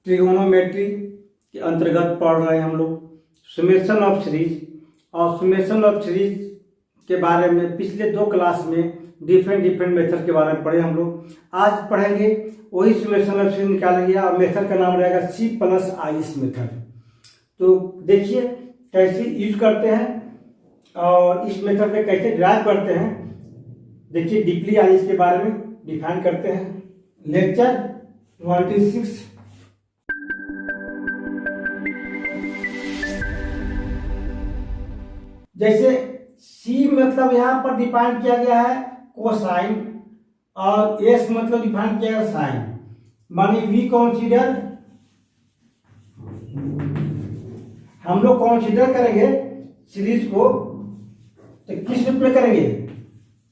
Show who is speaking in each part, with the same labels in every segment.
Speaker 1: Trigonometry के अंतर्गत पढ़ रहे हैं हम लोग समेशन ऑफ सीरीज। और समेशन ऑफ सीरीज के बारे में पिछले 2 क्लास में डिफरेंट मेथड के बारे में पढ़े हम लोग। आज पढ़ेंगे वही समेशन ऑफ सीरीज निकालेंगे और मेथड का नाम रहेगा C+IS मेथड। तो देखिए कैसे यूज करते हैं और इस मेथड में कैसे ड्राइव करते हैं। देखिए डीपली आज इसके बारे में डिफाइन करते हैं। लेक्चर 26। जैसे C मतलब यहाँ पर डिफाइन किया गया है कोसाइन और S मतलब डिफाइन किया गया साइन। मानी वी कंसीडर, हम लोग कंसीडर करेंगे सीरीज को तो किस रूप में करेंगे।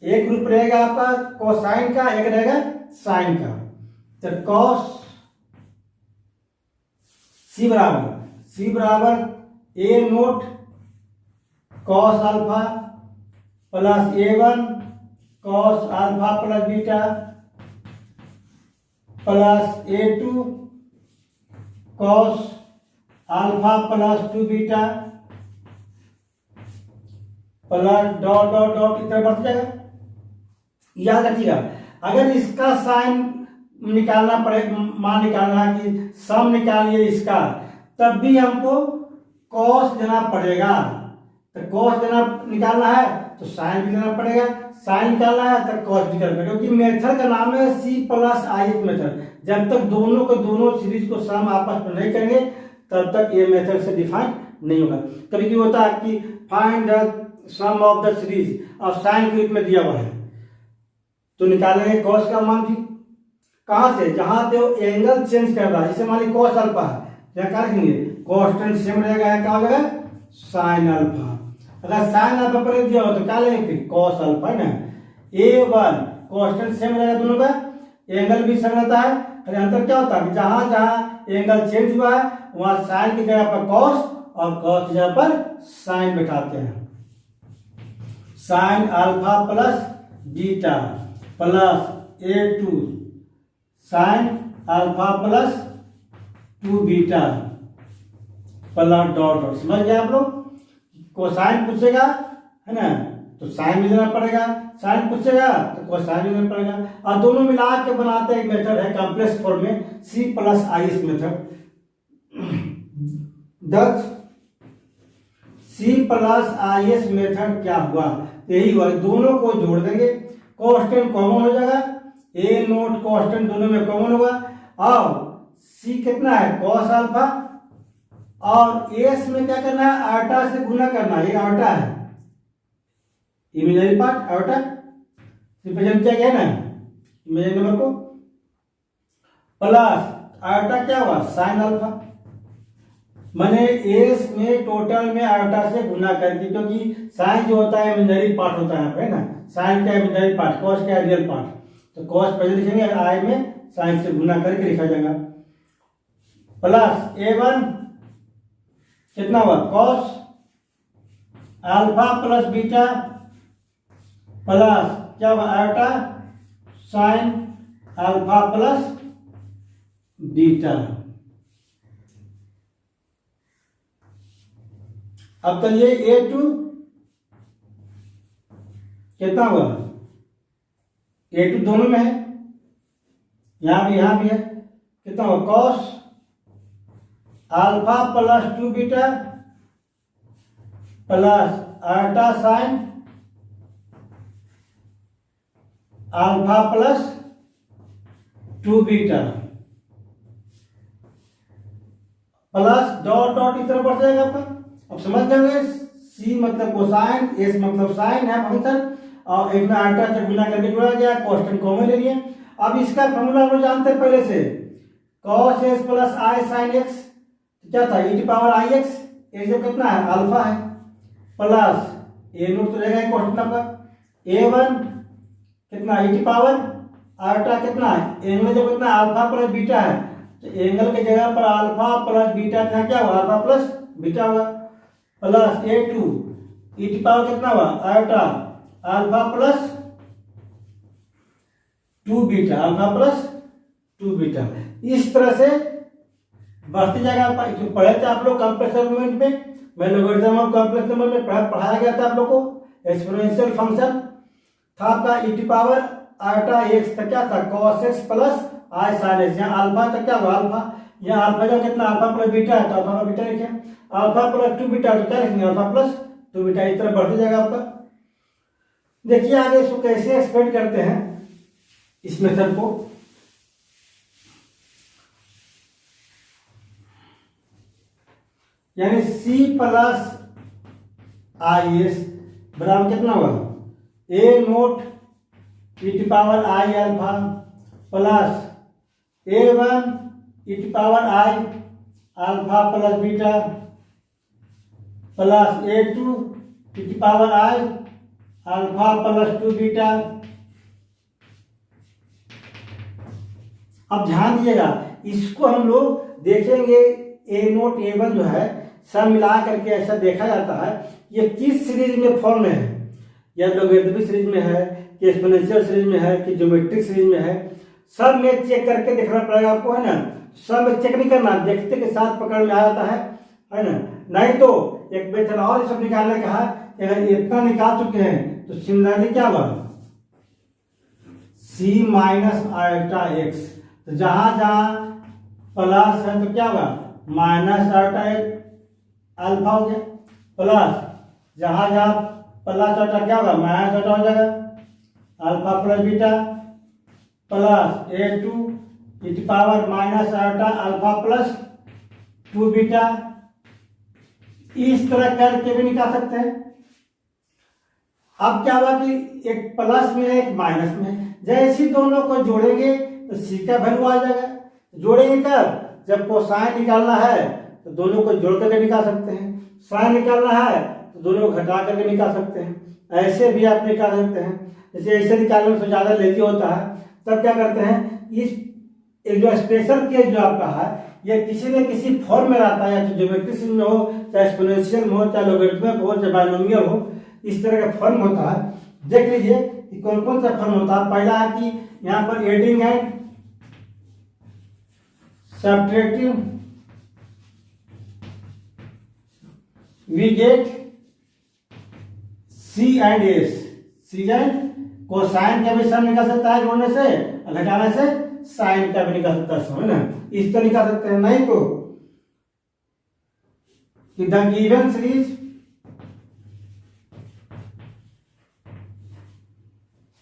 Speaker 1: एक रूप रहेगा आपका कोसाइन का, एक रहेगा साइन का। तो कॉस C बराबर A naught cos alpha plus A1 cos alpha plus beta plus A2 cos alpha plus 2 beta plus dot dot dot इतना बढ़ जाएगा। याद रखिएगा अगर इसका साइन निकालना पड़े, मान निकालना है कि सम निकालिए इसका, तब भी हमको कॉस देना पड़ेगा। तो कॉस देना निकालना है तो साइन भी देना पड़ेगा, साइन निकालना है तो कॉस भी करना पड़ेगा। क्योंकि मेथड का नाम है C+IS मेथड। जब तक दोनों को दोनों सीरीज को सम आपस में नहीं करेंगे तब तक ये मेथड से डिफाइन नहीं होगा। कभी कभी होता है कि find the sum of the series और साइन के रूप में दिया हुआ है तो निकालेंगे कॉस का मान भी कहां से, जहां पे वो एंगल चेंज कर रहा है। जैसे मान लीजिए कॉस अल्फा है, क्या करेंगे कांस्टेंट सेम रहेगा, क्या हो जाएगा साइन अल्फा। अगर साइन अल्फा पर दिया हो तो क्या लेंगे फिर कॉस अल्फा है ना। A1 कांस्टेंट सेम रहेगा दोनों का, एंगल भी सेम रहता है। अरे अंतर क्या होता है, जहां जहां एंगल चेंज हुआ है वहां साइन की जगह पर कॉस और कॉस की जगह पर साइन बैठाते हैं। Sine alpha plus beta plus A2 sine alpha plus 2 beta plus dot dot. समझ गए आप लोग। कोसाइन पूछेगा है ना तो साइन भी देना पड़ेगा, साइन पूछेगा तो कोसाइन भी देना पड़ेगा। और दोनों मिला के बनाते एक मेथड है कॉम्प्लेक्स फॉर्म में C+IS मेथड। दस C+IS मेथड क्या हुआ, यही हुआ दोनों को जोड़ देंगे, कांस्टेंट कॉमन हो जाएगा, ए नोट कांस्टेंट दोनों में कॉमन होगा। और C कितना है कॉस अल्फा और एस में क्या करना है आयोटा से गुना करना है। ये आयोटा है, इमेजिनरी पार्ट आयोटा रिप्रेजेंट किया गया ना इमेजिनरी नंबर को, प्लस आयोटा क्या हुआ साइन अल्फा। मैंने एस में टोटल में आयोटा से गुना करके, क्योंकि साइन जो होता है इमेजिनरी पार्ट होता है यहाँ पे ना, साइन का इमेजिनरी पार्ट, कॉस का रियल पार्ट। तो कॉस पहले लिखेंगे, आई में साइन से गुना करके लिखा जाएगा। प्लस A1 कितना हुआ cos alpha plus beta plus क्या हुआ iota sine alpha plus beta. अब चलिए A2 कितना हुआ, A2 दोनों में है, यहां भी है। कितना हुआ cos alpha plus 2 beta plus iota sine alpha plus 2 beta plus dot dot इस तरह बढ़ जाएगा आपका। अब समझ जाएंगे C मतलब कोसाइन, S मतलब साइन है फंक्शन, और एक में आयोटा से गुना करके जोड़ा गया, कांस्टेंट कॉमन ले लिए। अब इसका फॉर्मूला हम लोग जानते हैं पहले से, cos S plus I sine X क्या था e⁻IX, ये जो कितना है अल्फा है, प्लस A नोट तो रहेगा कांस्टेंट आपका, A1 कितना e⁻आयोटा कितना है, एंगल जो कितना अल्फा प्लस बीटा है तो एंगल की जगह पर अल्फा प्लस बीटा क्या हुआ अल्फा प्लस बीटा हुआ, प्लस A2 e⁻ कितना हुआ iota alpha plus 2 beta, alpha plus 2 beta. इस तरह से बढ़ती जाएगा। जो पढ़े थे आप लोग कॉम्प्लेक्स मूवमेंट में, मैं लॉगरिथम ऑफ कॉम्प्लेक्स नंबर में पढ़ाया गया था आप लोग को। एक्सपोनेंशियल फंक्शन था आपका e to power iota x तक क्या था cos x plus i sin x। यहाँ अल्फा तक क्या हुआ अल्फा, यहाँ अल्फा का कितना अल्फा प्लस बीटा है तो अल्फा का बीटा लिखे, अल्फा प्लस 2 बीटा तो क्या लिखेंगे अल्फा प्लस 2 बीटा। इस तरह बढ़ते जाएगा आपका। देखिए आगे इसको कैसे एक्सपेंड करते हैं इस मेथड को। यानी c प्लस आई एस बराबर कितना हुआ A naught e to power I alpha plus A one e to power I alpha plus beta plus A two e to power I alpha plus 2 beta. अब ध्यान दीजिएगा, इसको हम लोग देखेंगे ए नोट ए वन जो है सब मिला करके ऐसा देखा जाता है ये किस सीरीज में फॉर्म में है, या लॉगरिथमिक सीरीज में है कि एक्सपोनेंशियल सीरीज में है कि ज्योमेट्रिक सीरीज में है। सब में चेक करके देखना पड़ेगा आपको, है ना। सब में चेक नहीं करना, देखते के साथ पकड़ में आ जाता है ना। नहीं तो एक मेथड और सब निकालने का है, अगर इतना निकाल चुके हैं तो सिमिलरली क्या हुआ c माइनस आयोटा x, तो जहां जहां प्लस है तो क्या होगा माइनस आयोटा अल्फा हो गया, प्लस जहां जहां प्लस आयोटा क्या होगा माइनस आयोटा हो जाएगा alpha plus beta plus A to e to power minus iota alpha plus 2 beta. इस तरह करके भी निकाल सकते हैं। अब क्या हुआ कि एक प्लस में एक माइनस में, जैसे दोनों को जोड़ेंगे तो सी का वैल्यू आ जाएगा। जोड़ेंगे कब, जब कोसाइन निकालना है तो दोनों को जोड़ करके निकाल सकते हैं, साइन निकालना है तो दोनों को घटा करके निकाल सकते हैं। ऐसे भी आप निकाल सकते हैं। जैसे ऐसे निकालने में तो ज़्यादा लेजी होता है, तब क्या करते हैं इस एक जो स्पेशल केस जो आपका है ये किसी न किसी फॉर्म में रहता है, या तो ज्योमेट्रिक सीरीज में हो, चाहे एक्सपोनेंशियल में हो, चाहे लॉगरिथमिक हो, चाहे बाइनोमियल हो, इस तरह का फॉर्म होता है। देख लीजिए कि कौन कौन सा फॉर्म होता है। पहला है कि यहाँ पर adding and subtracting, we get C and S, C and cosine का भी सम निकाल सकता है जोड़ने से, घटाने से साइन का भी निकाल सकता है ना, इस तरह निकाल सकते हैं। नहीं तो कि the given series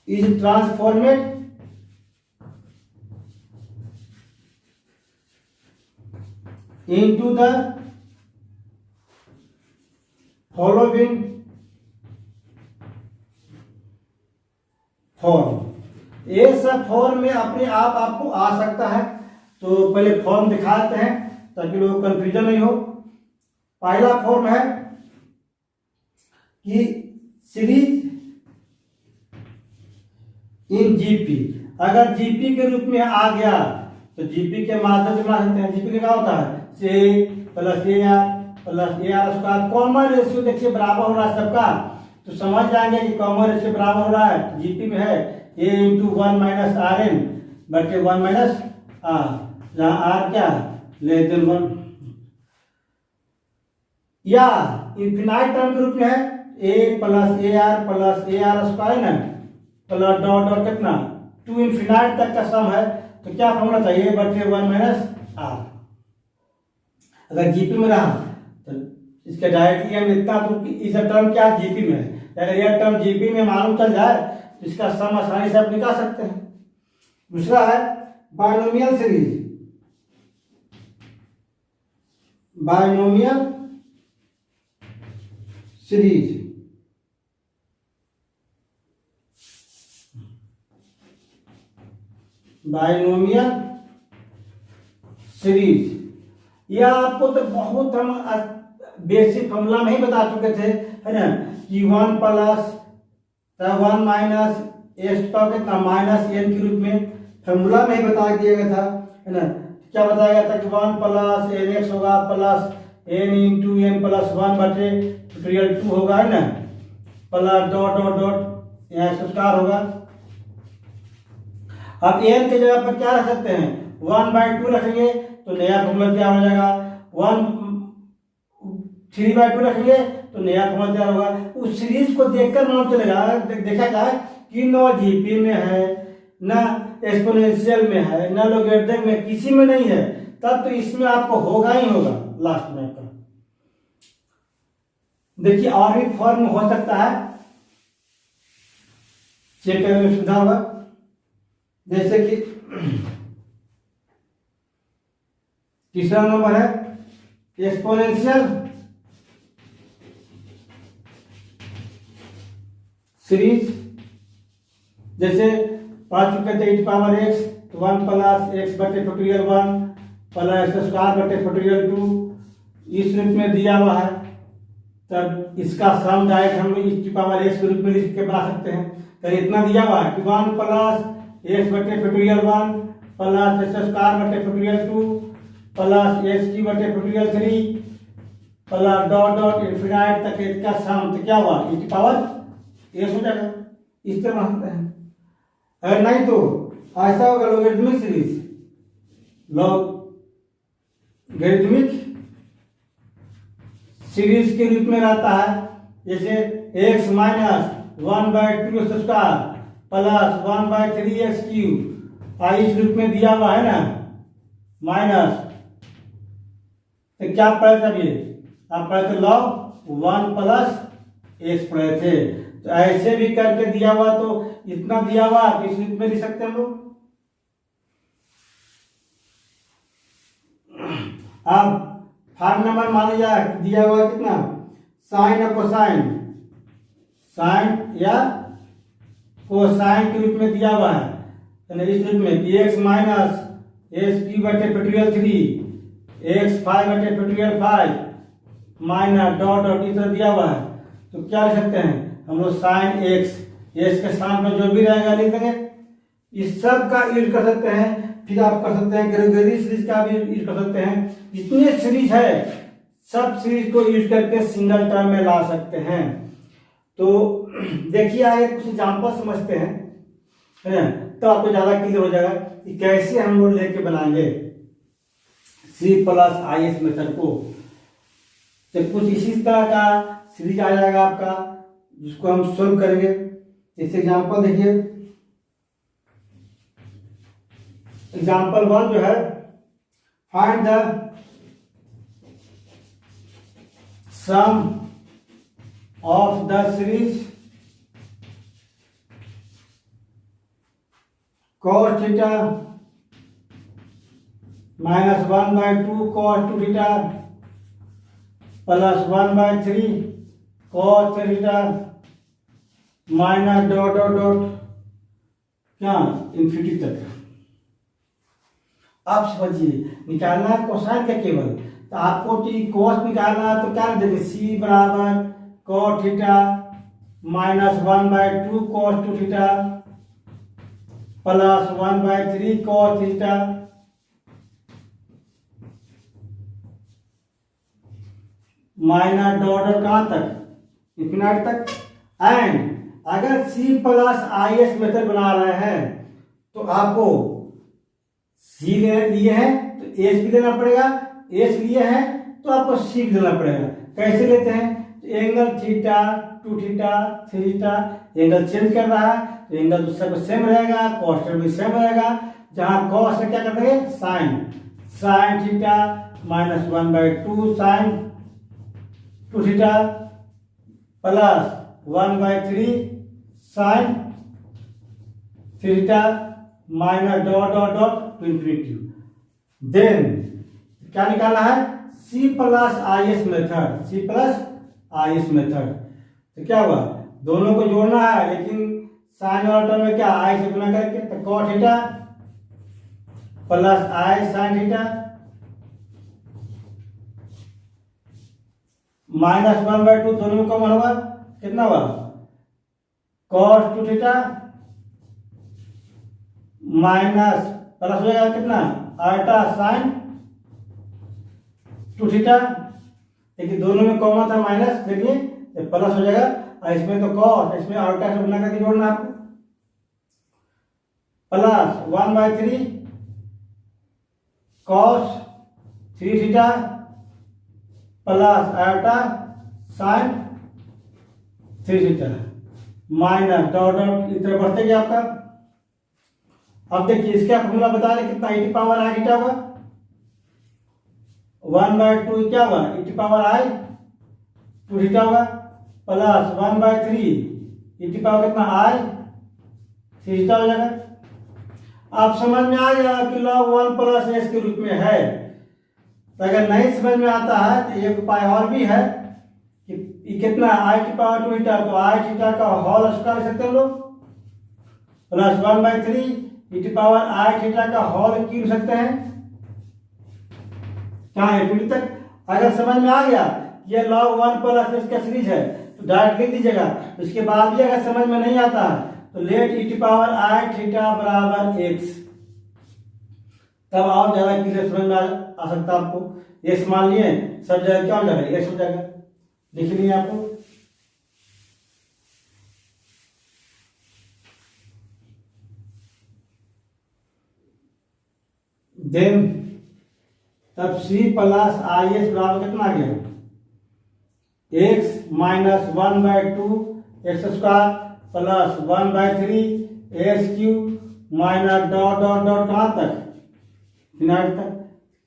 Speaker 1: is transformed into the following form. ये सब फॉर्म में अपने आप आपको आ सकता है, तो पहले फॉर्म दिखाते हैं ताकि लोग कंफ्यूजन नहीं हो। पहला फॉर्म है कि सीरीज इन जीपी, अगर जीपी के रूप में आ गया तो जीपी के माध्यम से बना सकते हैं। जीपी क्या होता है से plus A R plus A R square, common ratio देखिए बराबर हो रहा है सबका, तो समझ जाएंगे कि कॉमन रेशियो बराबर हो रहा है। जीपी में है ए इंटू 1 माइनस आर एन बटे 1 माइनस आर, जहाँ आर क्या लेस देन 1, या इनफिनाइट टर्म के रूप में है ए प्लस ए आर स्क्वायर ना प्लस डॉट डॉट कितना 2 इनफिनाइट तक का सम है, तो क्या फॉर्मूला चाहिए बटे 1 माइनस आर। अगर जीपी में रहा तो इसके डायरेक्टली हम इतना, तो इस टर्म क्या जीपी में है, अगर यह टर्म जीपी में मालूम चल जाए तो इसका सम आसानी से आप निकाल सकते हैं। दूसरा है binomial series, binomial series binomial series, यह आपको तो बहुत हम बेसिक फॉर्मूला में ही बता चुके थे, है ना, कि 1 प्लस 1 माइनस एस का कितना माइनस एन के रूप में फॉर्मूला में ही बता दिया गया था, है ना। क्या बताया गया था कि 1 प्लस एन एक्स होगा plus n into n plus 1 बटे टोटल 2 होगा, है ना, प्लस डॉट डॉट डॉट यहाँ स्क्वायर होगा। अब एन के जगह पर क्या रख सकते हैं 1/2 रखेंगे, तो नया फॉर्मूला तैयार हो जाएगा, 1/3/2 रखेंगे तो नया फॉर्मूला तैयार होगा। उस सीरीज को देखकर मालूम चलेगा, देखा जाए कि न जीपी में है, न एक्सपोनेंशियल में है, न लॉगरिथम में, किसी में नहीं है, तब तो इसमें आपको होगा ही होगा लास्ट में आपका। देखिए और भी फॉर्म हो सकता है, चेक करने में सुविधा होगा। जैसे कि तीसरा नंबर है एक्सपोनेंशियल सीरीज। जैसे 5 चुके थे e⁻x, तो 1 + x/(1 + x²/(2) इस रूप में दिया हुआ है, तब इसका सम डायरेक्ट हम लोग e⁻x के रूप में लिख के बना सकते हैं। तो इतना दिया हुआ है कि 1 + x/(1 + x²/(2 + x³ + dot dot infinite तक इसका सम, तो क्या हुआ e⁻x हो जाएगा। इस तरह बनते हैं। अगर नहीं तो ऐसा होगा लॉगरिथमिक सीरीज, लॉगरिथमिक सीरीज के रूप में रहता है। जैसे x - 1/2 स्क्वायर प्लस 1/3x³ इस रूप में दिया हुआ है ना, माइनस, तो क्या पढ़े थे अभी आप पढ़े थे log 1 + x पढ़े थे। तो ऐसे भी करके दिया हुआ, तो इतना दिया हुआ तो इस रूप में लिख सकते हैं हम लोग। अब फार्म नंबर मान लिया दिया हुआ कितना, साइन और कोसाइन, साइन या कोसाइन के रूप में दिया हुआ है, इस रूप में x - x³/3 x5/5 minus dot dot इस तरह दिया हुआ है। तो क्या लिख सकते हैं हम लोग, साइन x के स्थान पर जो भी रहेगा लिख देंगे। इस सब का यूज कर सकते हैं। फिर आप कर सकते हैं ग्रेगरी सीरीज का भी यूज कर सकते हैं। जितने सीरीज है सब सीरीज को यूज करके सिंगल टर्म में ला सकते हैं। तो देखिए आगे कुछ एग्जाम्पल समझते हैं, है ना, तो आपको ज्यादा क्लियर हो जाएगा कि कैसे हम लोग लेके बनाएंगे C+IS मेथड को। तो कुछ इसी तरह का सीरीज आ जाएगा आपका, जिसको हम सोल्व करेंगे। जैसे एग्जाम्पल देखिए, एग्जाम्पल 1 जो है, find the sum of the series cos θ -1/2 cos 2θ plus 1/3 cos 3θ minus dot dot dot क्या इन्फिनिटी तक। आप समझिए निकालना है कोसाइन का केवल, तो आपको cos निकालना है तो क्या देंगे, C = cos θ -1/2 cos 2θ plus 1/3 cos θ minus dot dot कहाँ तक, इन्फिनिटी तक। एंड अगर C+IS मेथड बना रहे हैं तो आपको C लिए है तो S भी देना पड़ेगा, S लिए है तो आपको C भी देना पड़ेगा। कैसे लेते हैं, तो एंगल थीटा 2θ 3θ एंगल चेंज कर रहा है, तो एंगल तो सब सेम रहेगा, कॉस भी सेम रहेगा। जहां कॉस में क्या कर देंगे, sine θ -1/2 sine 2θ plus 1/3 sine 3θ minus dot dot dot to infinity. Then क्या निकालना है, C+IS मेथड, C+IS मेथड। तो क्या हुआ, दोनों को जोड़ना है, लेकिन साइन वाला टर्म में क्या i से गुना करके, तो cos θ प्लस i sin θ -1/2 दोनों में कॉमन होगा, कितना हुआ cos 2θ माइनस प्लस हो जाएगा कितना आटा sin 2θ, लेकिन दोनों में कॉमन था माइनस, देखिए प्लस हो जाएगा। और इसमें तो cos, इसमें आल्टा से गुना करके जोड़ना आपको, plus 1/3 cos 3 theta plus iota sign 3 theta minus dot dot इधर बढ़ते गया आपका। अब देखिए इसका फॉर्मूला बता रहे कितना e पावर आई थीटा होगा 1/2 क्या होगा e पावर आई 2 थीटा होगा प्लस 1/3 e पावर कितना आई 3 थीटा हो जाएगा। आप समझ में आ गया कि log 1 प्लस एस के रूप में है। तो अगर नहीं समझ में आता है तो एक उपाय और भी है कि कितना आई की पावर 2 थीटा तो आई थीटा का होल स्क्वायर सकते हैं लोग प्लस 1/3 ई की पावर आई थीटा का होल क्यूब सकते हैं। कहाँ है पूरी तक? अगर समझ में आ गया ये log 1 प्लस एस का सीरीज है तो डायरेक्ट लिख दीजिएगा। उसके बाद भी अगर समझ में नहीं आता तो लेट ई की पावर आई थीटा बराबर एक्स, तब और ज्यादा क्लियर समझ में आ सकता आपको। ये मान लिए सब जगह क्या हो जाएगा एक्स हो जाएगा, लिख लिए आपको। देन तब सी प्लस आई एस बराबर कितना आ गया x minus 1/2 x square plus 1/3 S cube minus dot dot dot कहाँ तक फिनाइट तक।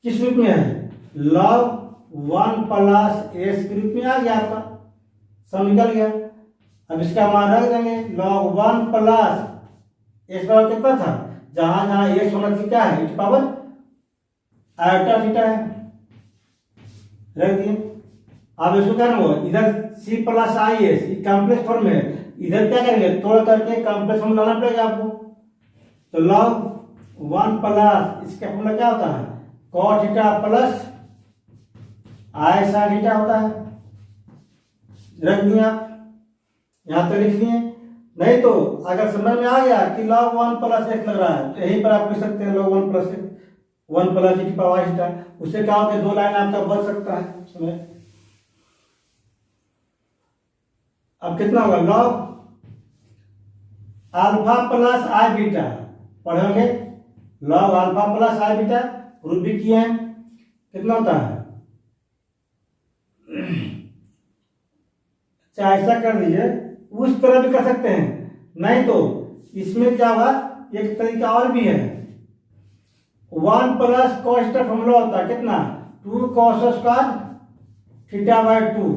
Speaker 1: किस रूप में है log 1 प्लस एस के रूप में आ गया आपका, सब निकल गया। अब इसका मान रख देंगे log 1 प्लस एस बराबर कितना था जहां जहां एस होना चाहिए क्या है e पावर आयोटा थीटा है, रख दिए। अब इसको क्या होगा इधर C plus i S complex form में है, इधर क्या करेंगे तोड़ करके कॉम्प्लेक्स फॉर्म लाना पड़ेगा आपको। तो log 1 प्लस इसका फॉर्मूला क्या होता है cos थीटा प्लस आई साइन थीटा होता है, रख दिए आप यहां तो लिख लिए। नहीं तो अगर समझ में आ गया कि log 1 प्लस एक्स लग रहा है तो यहीं पर आप लिख सकते हैं log 1 प्लस एक्स 1 प्लस ई की पावर थीटा, उससे क्या होगा दो लाइन आपका बच सकता है समय। अब कितना होगा log अल्फा प्लस आई बीटा पढ़ोगे log अल्फा प्लस आई बीटा प्रूफ भी किए हैं कितना होता है। अच्छा ऐसा कर दीजिए, उस तरह भी कर सकते हैं, नहीं तो इसमें क्या होगा एक तरीका और भी है 1 प्लस कॉस का फॉर्मूला होता है कितना 2 cos square theta by 2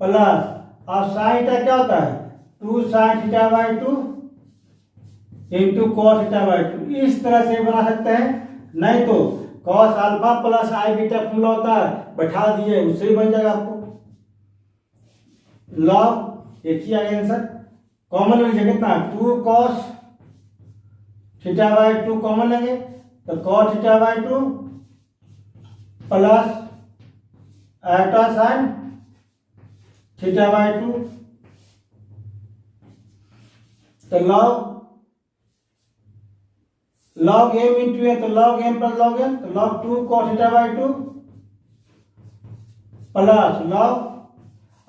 Speaker 1: plus और साइन थीटा क्या होता है 2 sign theta by 2 into cos theta by 2। इस तरह से बना सकते हैं, नहीं तो कॉस अल्फा प्लस आई बीटा फॉर्मूला होता है बैठा दिए उससे ही बन जाएगा आपको। लॉग एक ही आ गया आंसर, कॉमन लीजिए कितना 2 कॉस थीटा बाय 2 कॉमन लेंगे तो cos theta by 2 plus iota sine theta by 2 तो लॉग एम इंटू है तो log M plus log M तो log 2 cos theta by 2 plus log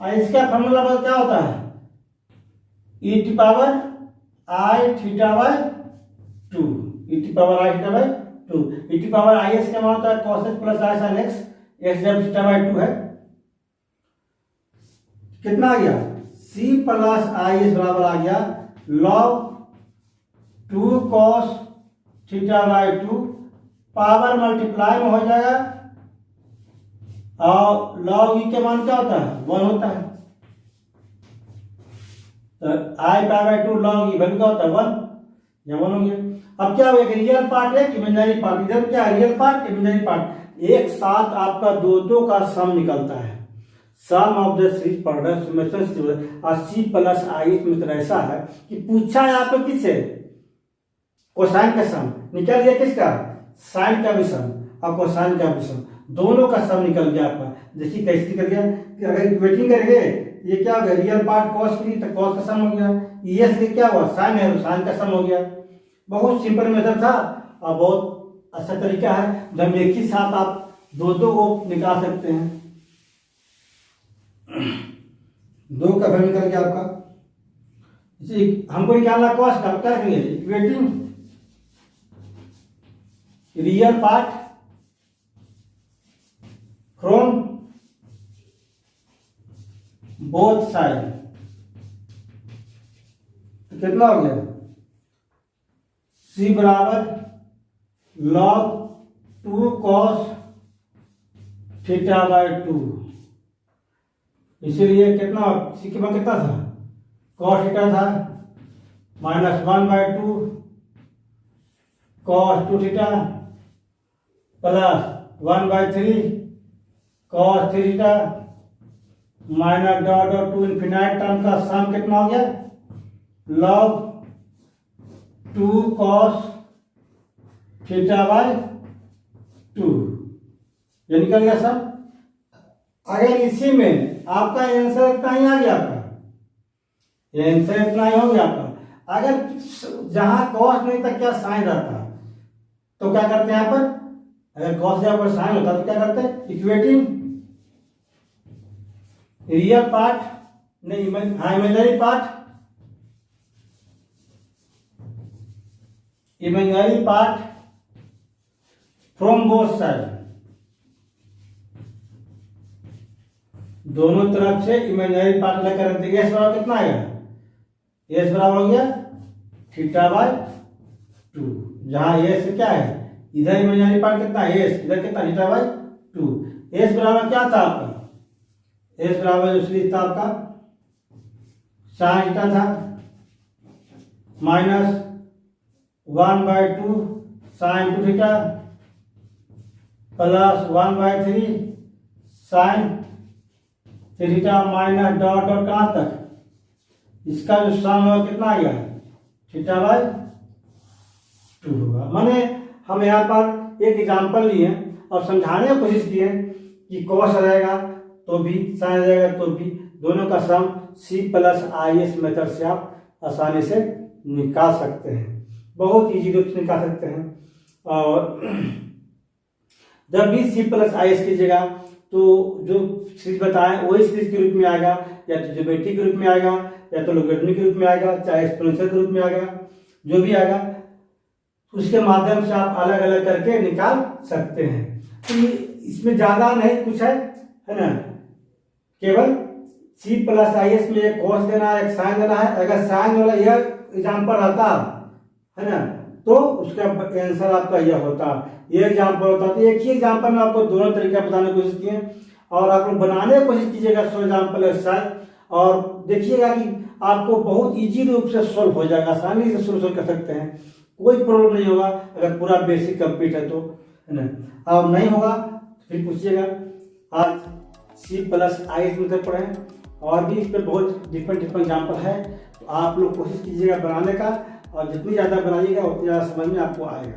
Speaker 1: इसका फॉर्मूला क्या होता है E T power I theta by 2 E T power I theta by 2 E T power I S का मान होता है cos x plus I sin x x जब theta by 2 है कितना आ गया c प्लस आई एस बराबर आ गया log 2 cos theta by 2 power multiply में हो जाएगा और log e के मान क्या होता है 1 होता है तो I power by 2 log e value क्या होता है 1 या 1 हो गया। अब क्या होगा रियल पार्ट है इमेजिनरी पार्ट, इधर क्या रियल पार्ट इमेजिनरी पार्ट एक साथ आपका दो का सम निकलता है sum of the series product summation और सी प्लस आई में तो ऐसा है कि पूछा है आपको किससे कोसाइन का सम निकल गया किसका साइन का भी सम और कोसाइन का भी सम दोनों का सम निकल गया आपका। देखिए कैसे निकल गया कि अगर इक्वेटिंग करेंगे ये क्या हो गया रियल पार्ट कॉस की तो कॉस का सम हो गया, ये से क्या हुआ साइन है तो साइन का सम हो गया। बहुत सिंपल मेथड था और बहुत अच्छा तरीका है जब एक ही साथ आप दो को निकाल सकते हैं। दो का वैल्यू निकल गया आपका, हमको निकालना कॉस का क्या करेंगे equating real part both side, तो कितना हो गया, c बराबर log 2 cos थीटा बाय 2। इसीलिए कितना c के बाद कितना था, cos थीटा था, -1/2 cos 2 theta plus 1/3 cos 3 theta minus dot dot 2 infinite term का सम कितना हो गया, log 2 cos थीटा बाय 2, ये निकल गया सब। अगर इसी में आपका आंसर इतना ही आ गया, आपका आंसर इतना ही हो गया आपका। अगर जहां कॉस नहीं था क्या साइन रहता, तो क्या करते हैं यहाँ पर, अगर कॉस जगह पर साइन होता तो क्या करते हैं, इक्वेटिंग रियल पार्ट नहीं imaginary part from both side, दोनों तरफ से इमेजिनरी पार्ट लेकर रखते हैं। एस बराबर कितना आएगा, एस बराबर हो गया थीटा बाय 2, जहां एस क्या है, इधर इमेजिनरी पार्ट कितना है एस, इधर कितना थीटा बाय 2। एस बराबर क्या था आपका, एस बराबर जो था आपका साइन थीटा था, -1/2 sine 2 theta plus 1/3 sine theta minus dot dot कहां तक, इसका जो सम होगा कितना आ गया, थीटा बाय 2 होगा। माने हम यहाँ पर एक एग्जांपल लिए और समझाने की कोशिश की है कि कॉस रहेगा तो भी, साइन रहेगा तो भी, दोनों का सम C+IS मेथड से आप आसानी से निकाल सकते हैं, बहुत इजी रूप से निकाल सकते हैं। और जब भी C+IS कीजिएगा तो जो सीरीज बताएं वही सीरीज के रूप में आएगा, या तो ज्योमेट्री के रूप में आएगा, या तो लोगरिथमिक के रूप में आएगा, चाहे एक्सपोनेंशियल के रूप में आएगा, जो भी आएगा उसके माध्यम से आप अलग अलग करके निकाल सकते हैं। तो इसमें ज्यादा नहीं कुछ है ना, केवल C+IS में एक कॉस देना है, एक साइन देना है। अगर साइन वाला यह एग्जाम्पल रहता है ना, तो उसका आंसर आपका यह होता, ये एग्जाम्पल होता। तो एक ही एग्जाम्पल में आपको दोनों तरीके बताने की कोशिश किए, और आप लोग बनाने की कोशिश कीजिएगा 100 एग्जाम्पल एक्सरसाइज, और देखिएगा कि आपको बहुत इजी रूप से सोल्व हो जाएगा, आसानी से सोल्व कर सकते हैं, कोई प्रॉब्लम नहीं होगा अगर पूरा बेसिक कंप्लीट है तो, है ना। और नहीं होगा फिर पूछिएगा। आज C+IS मेथड पढ़े, और भी इस पर बहुत डिफरेंट एग्जाम्पल है, तो आप लोग कोशिश कीजिएगा बनाने का, और जितनी ज़्यादा बनाइएगा उतनी ज़्यादा समझ में आपको आएगा।